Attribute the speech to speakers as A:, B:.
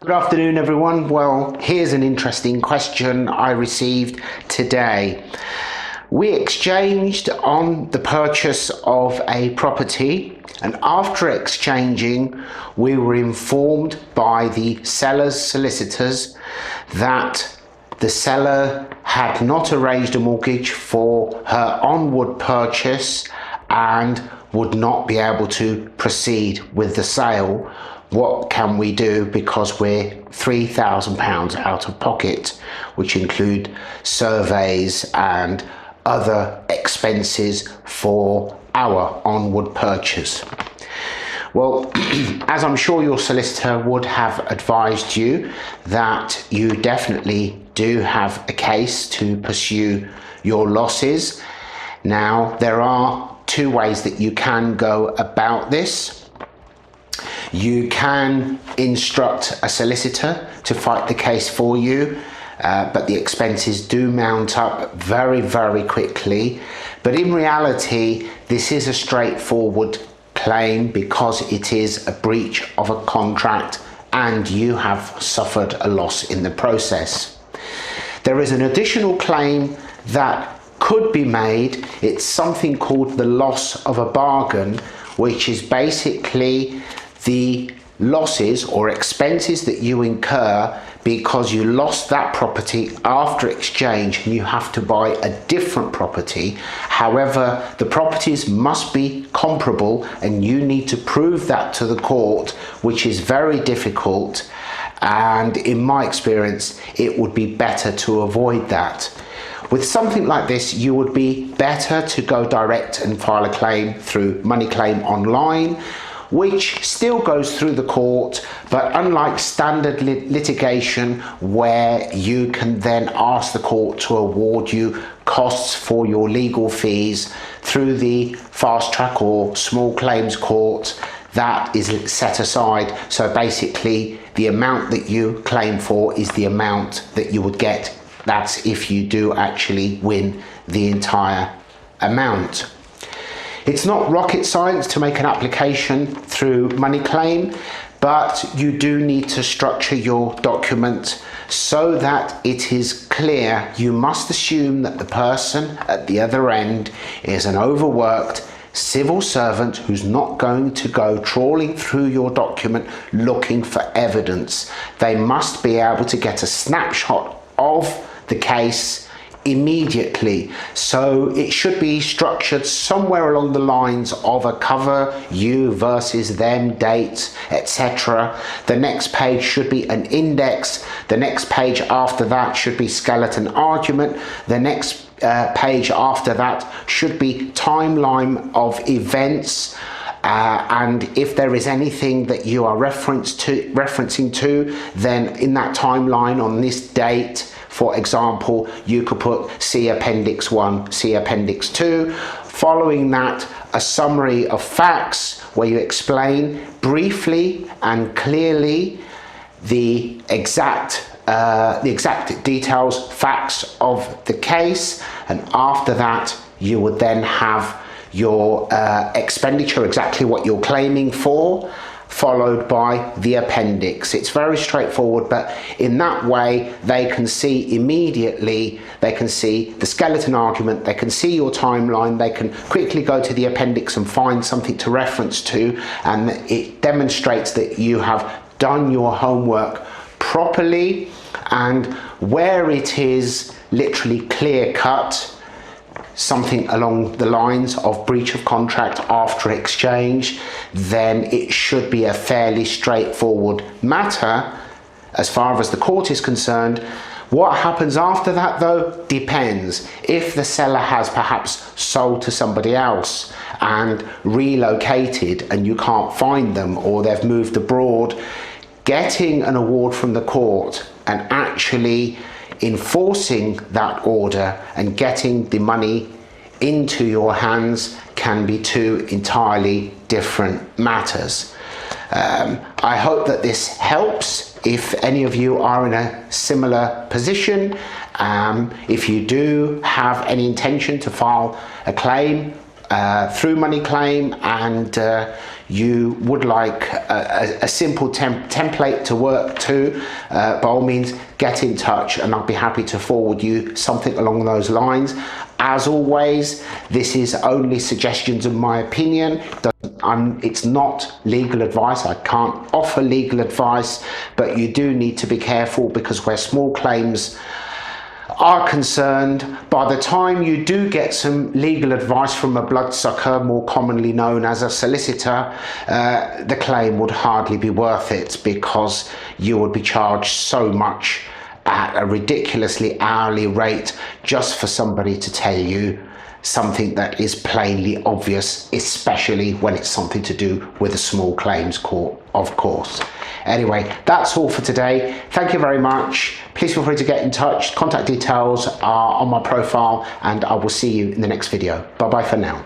A: Good afternoon, everyone. Well, here's an interesting question I received today. We exchanged on the purchase of a property, and after exchanging, we were informed by the seller's solicitors that the seller had not arranged a mortgage for her onward purchase and would not be able to proceed with the sale. What can we do, because we're £3,000 out of pocket, which include surveys and other expenses for our onward purchase? Well, as I'm sure your solicitor would have advised you, that you definitely do have a case to pursue your losses. Now, there are two ways that you can go about this. You can instruct a solicitor to fight the case for you, but the expenses do mount up very, very quickly. But in reality, this is a straightforward claim because it is a breach of a contract and you have suffered a loss in the process. There is an additional claim that could be made. It's something called the loss of a bargain, which is basically the losses or expenses that you incur because you lost that property after exchange and you have to buy a different property. However, the properties must be comparable and you need to prove that to the court, which is very difficult. And in my experience, it would be better to avoid that. With something like this, you would be better to go direct and file a claim through Money Claim Online, which still goes through the court, but unlike standard litigation where you can then ask the court to award you costs for your legal fees through the fast track or small claims court, that is set aside. So basically the amount that you claim for is the amount that you would get. That's if you do actually win the entire amount. It's not rocket science to make an application through Money Claim, but you do need to structure your document so that it is clear. You must assume that the person at the other end is an overworked civil servant who's not going to go trawling through your document looking for evidence. They must be able to get a snapshot of the case immediately. So it should be structured somewhere along the lines of a cover, you versus them, dates, etc. The next page should be an index. The next page after that should be skeleton argument. The next page after that should be timeline of events. And if there is anything that you are referencing to, then in that timeline on this date, for example, you could put see Appendix 1, see Appendix 2. Following that, a summary of facts where you explain briefly and clearly the exact details, facts of the case. And after that, you would then have your expenditure, exactly what you're claiming for, followed by the appendix. It's very straightforward, but in that way they can see immediately, they can see the skeleton argument, they can see your timeline, they can quickly go to the appendix and find something to reference to, and it demonstrates that you have done your homework properly. And where it is literally clear cut, something along the lines of breach of contract after exchange, then it should be a fairly straightforward matter as far as the court is concerned. What happens after that though depends. If the seller has perhaps sold to somebody else and relocated and you can't find them, or they've moved abroad, getting an award from the court and actually enforcing that order and getting the money into your hands can be two entirely different matters. I hope that this helps. If any of you are in a similar position, if you do have any intention to file a claim through money claim and you would like a simple template to work to, by all means get in touch and I'll be happy to forward you something along those lines. As always, this is only suggestions of my opinion. It's not legal advice. I can't offer legal advice, but you do need to be careful, because where small claims are concerned, by the time you do get some legal advice from a bloodsucker, more commonly known as a solicitor, the claim would hardly be worth it, because you would be charged so much at a ridiculously hourly rate just for somebody to tell you something that is plainly obvious, especially when it's something to do with a small claims court, of course. Anyway, that's all for today. Thank you very much. Please feel free to get in touch. Contact details are on my profile, and I will see you in the next video. Bye bye for now.